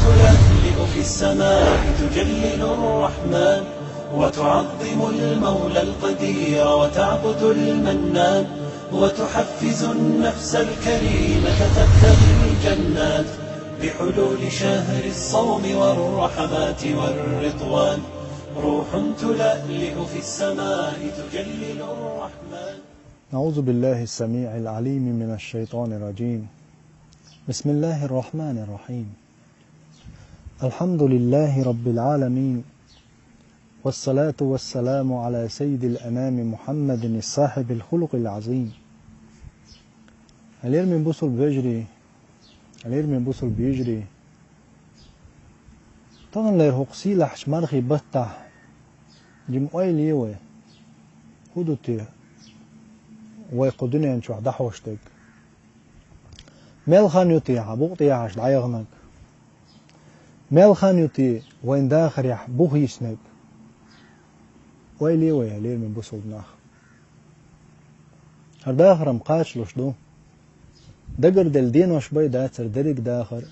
تلألئ في السماء تجلل الرحمن وتعظم المولى القدير وتعبد المنان وتحفز النفس الكريمة تبتغي الجنات بحلول شهر الصوم والرحمات والرضوان. روح تلألئ في السماء تجلل الرحمن. أعوذ بالله السميع العليم من الشيطان الرجيم. بسم الله الرحمن الرحيم. الحمد لله رب العالمين، والصلاة والسلام على سيد الأنام محمد الصاحب الخلق العظيم. اليرمي بوصل بيجري طبعا لا يرهقسي لحش مرخي بطح جمعي ليوه هدوتي ويقودني انشو دحوشتك ميلخان يوتي حبوقتي عش دعيغنك ميلخان يوتي وين داخر يح بوهيسنك ويليوه اليرمي بوصل بناخ هر داخر مقاش لشدو دقر دل دين وشبي داتر دريق داخر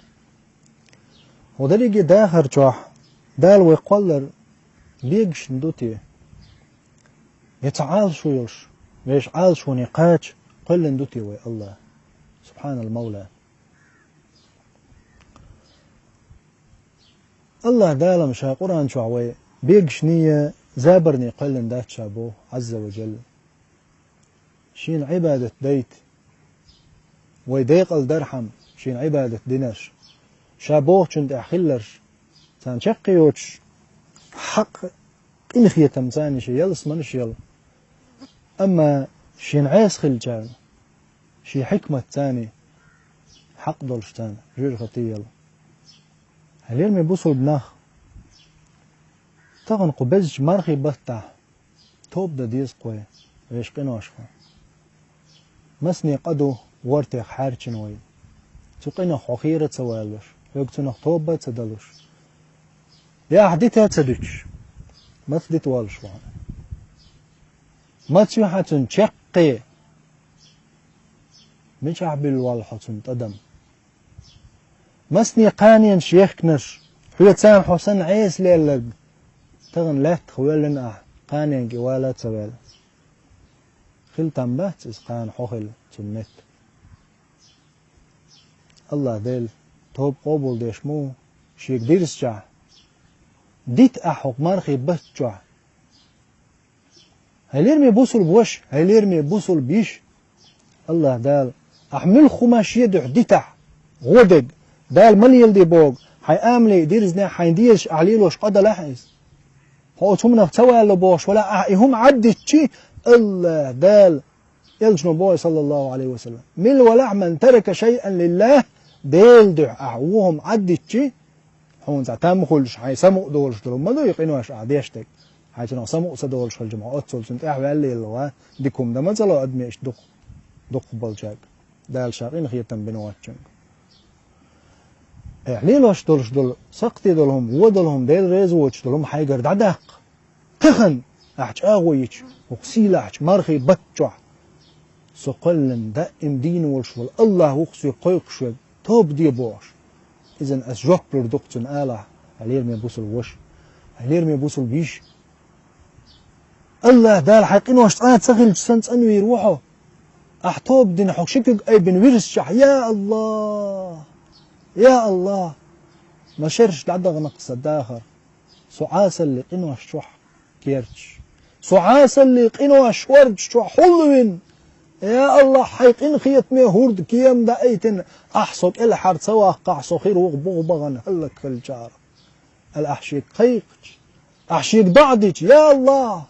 ودريق داخر جوح دال ويقولر بيقش ندوتي يتعال شو يلش ويشعال شو نقاش قل ندوتي وي الله سبحان المولى. الله دال مشا قرآن شو عوي بيقش نية زابرني قل ندات شابوه عز وجل شين عبادة ديت ويديق الدرحم شين عبادة دينش شابوه شند أحلرش تان شقيوش حق إنخية تمزاني شي يلس منش يل أما شين عيس خلجان شي حكمة تاني حق دولشتان جير خطيل هل يرمي بوصل بناخ تغن قبزج مرخي بطح توب دا ديز قوي ويشقين واشخا مسني قدو ورتي حارچن وي تقين خخيرة سوالش يقتن توبة تدلش يا حديتها تدش ما تديت والش وانا ما تشوحة تشقي من شعب الوالحة تدم مسني قانين شيخنش هو تسام حسن عيس ليلق تغن لا تخويلن قانين جوالا تسوال خل تنبات اسقان حخل تنت الله ديل توب قبول ديشمو شيك ديرس جع ديت أحق مرخي بس جع هيليرمي بوصل بوش هيليرمي بوصل بيش الله دال أحمل خماش يدح ديتح غودق دال من يلدي بوغ حي آملي ديرزنا حي ديش أعليلوش قد لاحظ هو تمنا فتوى بوش ولا هم عدت شي الله دال يلجنو بوي صلى الله عليه وسلم مل ولع من ترك شيئا لله ديل دح أعوهم عدت شي هون زعتام خلش حي سمو دولش دلو ما دو يقينوش عديشتك حي تنو سمو سدولش الجماعة أتصل سنت أحوال لي اللواء ديكم دا مزلو أدميش دق بالجاك دال شاقين خيتم بنواتشن ليلوش دولش دول سقطي دولهم ودولهم ديل ريزوش دولهم حي قرد عداق تخن أحج آغويش وقسيل أحج مرخي بتجع سقلن دائم دين والشول الله وقسي قيقشل توب دي بوش إذن أسجوك بردقتن آله هليرمي بوصل وش هليرمي بوصل بيش الله دال حقين واشتغانت سخيل جسنت أنو يروحو أحتوب دين حق شكك أي بن ويرس شح يا الله يا الله ما شرش لعدا غنقص الداخر سعاسا اللي قنوا الشح كيرتش سعاسا اللي قنوا الشورج شح حلوين يا الله حيقين خيط ميهورد كيام دا ايتن احصك الحر سوا قعصو خير وغبغبغن هلك الجار الاحشيك قيقش احشيك ضعدج يا الله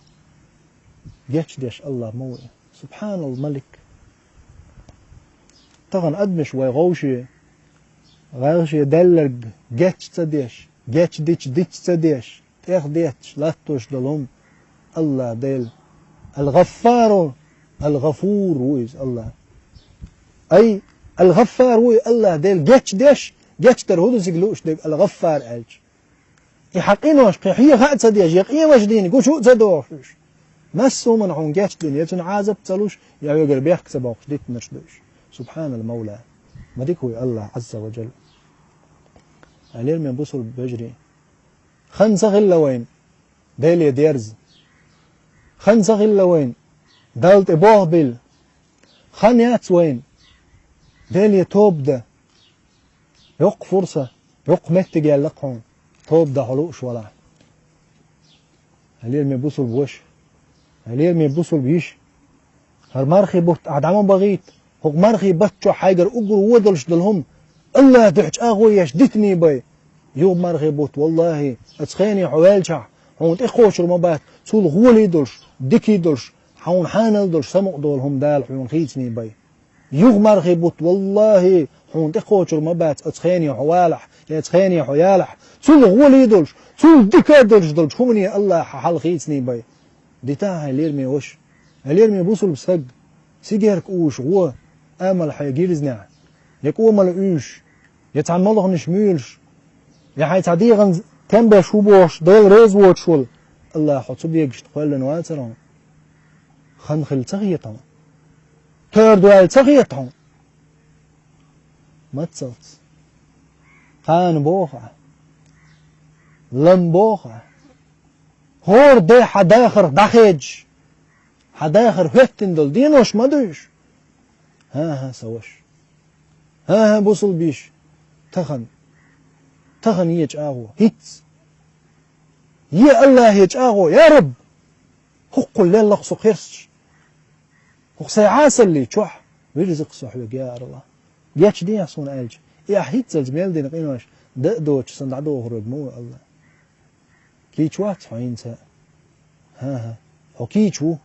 جيتش ديش الله موي سبحان الملك تغن ادمش ويغوشي غاوشي دلق جيتش تديش جيتش ديتش تديش تيخ ديتش لا توش دلهم الله ديل الغفار الغفور ويز الله أي الغفار وي الله ديل جيتش ديش جيتش ترهدو سيقلوش ديل الغفار ألج يحقينوش قيحية خاعد سديش يقيمش ديني قو شو تدوش مسو من عون جيتش ديني يتن عازب تلوش يا يقر بيحك سباوش ديت نرشدوش سبحان المولى مديك وي الله عز وجل علير من بوصل بجري خنسة غلة وين ديلي ديرز خنسة غلة وين دالت إبوه بيل خنيات وين ديلي توب ده يق فرصة يق مت جال لقهم توب ده حلوش ولا علير من بوصل بوش علير من بوصل بيش هالمرخي بوت عدمون بغيت هو مرخي بتشو حاجر أجر ودلش دلهم الله دحش أغويش دتني بي يوم مرخي بوت والله اتخيني حوالشع هون تخوش المبات تقول غولي دلش دكي دلش حون حانل دلش سمق دولهم دال حون خيتني بي يوم مرخي بوت والله هون تخوش المبات اتخيني حوالح اتخيني حيالح تقول غولي دلش تقول دكا دلش دلش همني الله حال خيتني بي ديتاها ليرمي وش ليرمي بوصل بسج سيجارك اوش غوا امل حيجيرزنا يك امل اوش يتعملغ نشميلش يا حيتعديغن تنبه شوبوش ديل ريز واتشول الله حطب يجش تقول نواترون خنخل تغيطون تردوال تغيطون متصلت قان بوخة لم بوخة هور دي حداخر دخيج حداخر هتندل دينوش مدوش ها سوش ها بوصل بيش تخن يج اغو هيتس يا الله يج اغو يا رب حق الليل لقصو خيرش حق سيعاسل لي تشوح ويرزق صحبك يا الله ياش دي يحصون ألج يا هيتس الجميل دي نقينوش دقدوش صندعدو خرج مو الله كي تشوات حينسا ها حكي تشو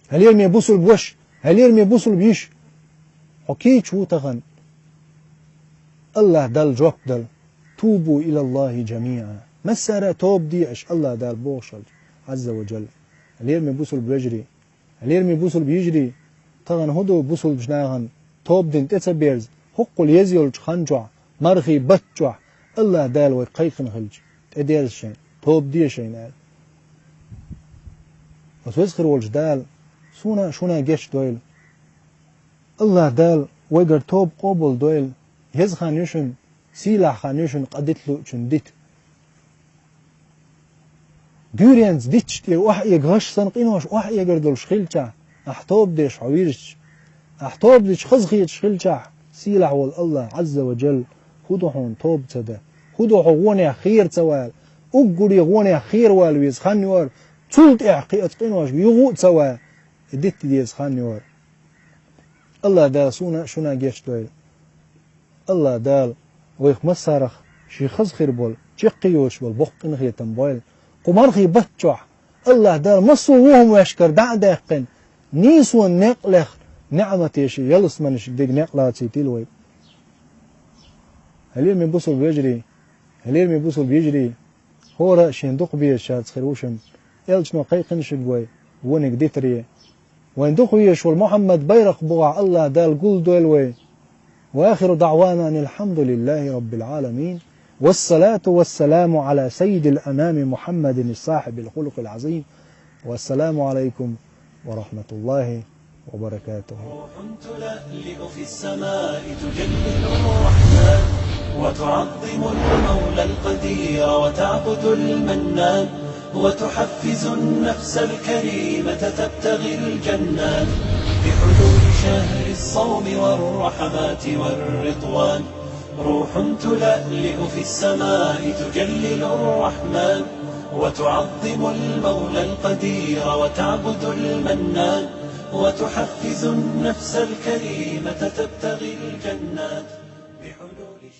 هل يرمي بوصل بوش هل يرمي بوصل بيش حكي تشو تخن الله دل جوك دل توبوا إلى الله جميعا مسارة توب ديعش الله دال بوشل عز وجل هل يرمي بوصل بيجري هل يرمي بوصل بيجري تغن هدو بوصل بجناغن توب دين تتبيرز حق اليزيول خنجع مرخي بتجع الله دال ويقيقن خلج تدير الشين توب دي شين قال وتوزخر والجدال شونا جيش دويل الله دال ويقر توب قوبل دويل يز خانيشن سيلاح خانيشن قدت له شندت جوريانز ديتش تي واحد يغش سنقينوش واحد يقردل شخيلتا احتوب ديش حويرش احتوب ديش خزخيت شخيلتا سيلاح والله عز وجل خدوحون توب تدا خدوحو غوني خير توال اقري غوني خير والويز خانيور تولت احقي اتقينوش يغوت سوا ديت ديز خانيور الله دال شونا جيش دويل الله دال ويخ مسارخ شي خزخير بول شقيوش بول بوق انخي تنبويل قمرخي بتشوح الله دال مصو وهم ويشكر داقن نيسو النقلخ نعمة يشي يلس منش ديق نقلاتي تيلوي هل يرمي بوصل بيجري هل يرمي بوصل بيجري هو رأشين دق بيش شاد خيروشن يلجنو قيقنش بوي ونك ديتري وين دق بيش والمحمد بيرق بوع الله دال قول دولوي وآخر دعوانا أن الحمد لله رب العالمين والصلاة والسلام على سيد الأنام محمد الصاحب الخلق العظيم والسلام عليكم ورحمة الله وبركاته. روح تلألئ في السماء تجلل الرحمن وتعظم المولى القدير وتعبد المنان وتحفز النفس الكريمة تبتغي الجنات بحلول شهر الصوم والرحمات والرضوان. روح تلألئ في السماء تجلل الرحمن وتعظم المولى القدير وتعبد المنان وتحفز النفس الكريمة تبتغي الجنات بحلول